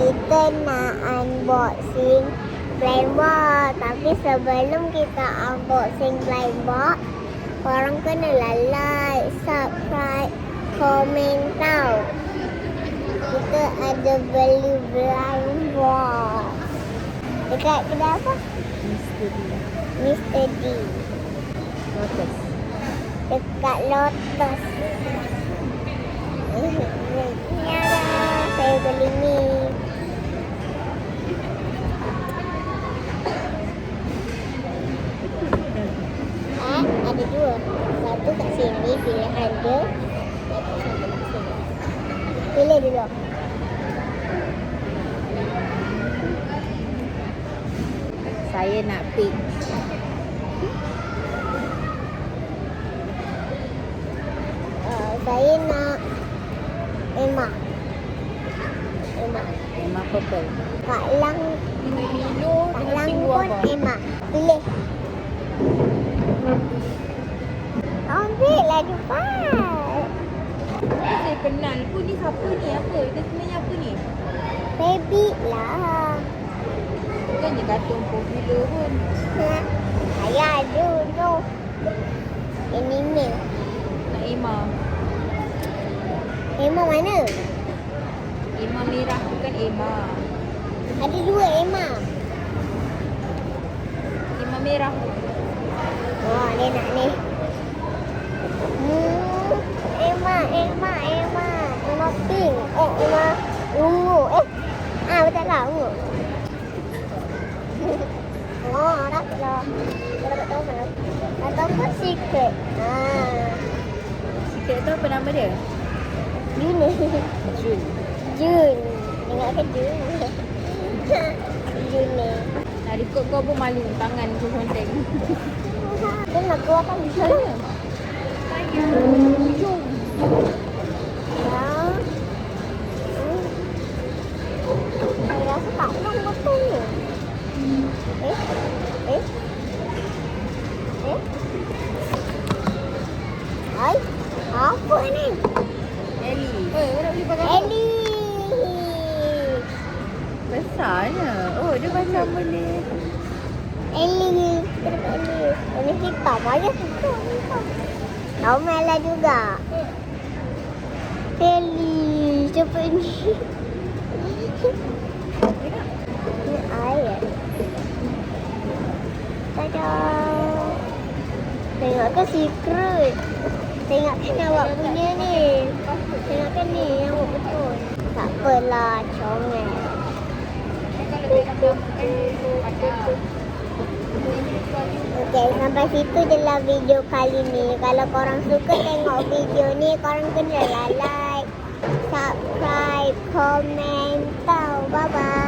kita nak unboxing Blind Box. Tapi sebelum kita unboxing Blind Box, korang kenalah like, subscribe, komen tau. Kita ada beli Blind Box dekat kedai apa? Mr. D. Lotus. Dekat Lotus. Ya, saya beli ni. Ada dua. Satu kat sini pilihan dia. Satu kat sini. Pilih dulu. Saya nak pick. Saya nak Emma. Emma purple. Kak Lang pun Emma. Pilih. Ambil lah cepat. Saya kenal pun ni siapa ni? Apa? Dia sebenarnya apa ni? Rabbit lah. Bukannya kartun popular pun. Saya ada tu. Anime. Nak Emma. Emma mana? Emma merah bukan Emma. Ada dua Emma. Emma merah. Oh, dia nak ni. Emma pink. Emma ungu. Betul lah ungu. Oh, dah lah. Kita dapat tahu mana. Ataupun secret. Secret tu apa nama dia? Jun. Jun. Tengok ke Jun. Jun ni. Nak rekod kau pun malu. Tangan tu konteng. Dia nak keluarkan Jun. Jom. Saya rasa tak long betul ni. Hai, apa ni? Ellie. Kau nak beli pakai apa? Ellie. Besarnya. Oh, dia macam boleh. Ellie. Kita dapat Ellie. Ini hitam aja hitam. Tahu Mela juga. Ellie. Cepat ni. Ini air. Tada. Tengok ke secret. Tengok kan awak punya ni. Tengok kan ni yang awak betul. Tak apalah, comel. Okay, sampai situ je lah video kali ni. Kalau korang suka tengok video ni, korang kena like, subscribe, komen tau. Bye-bye.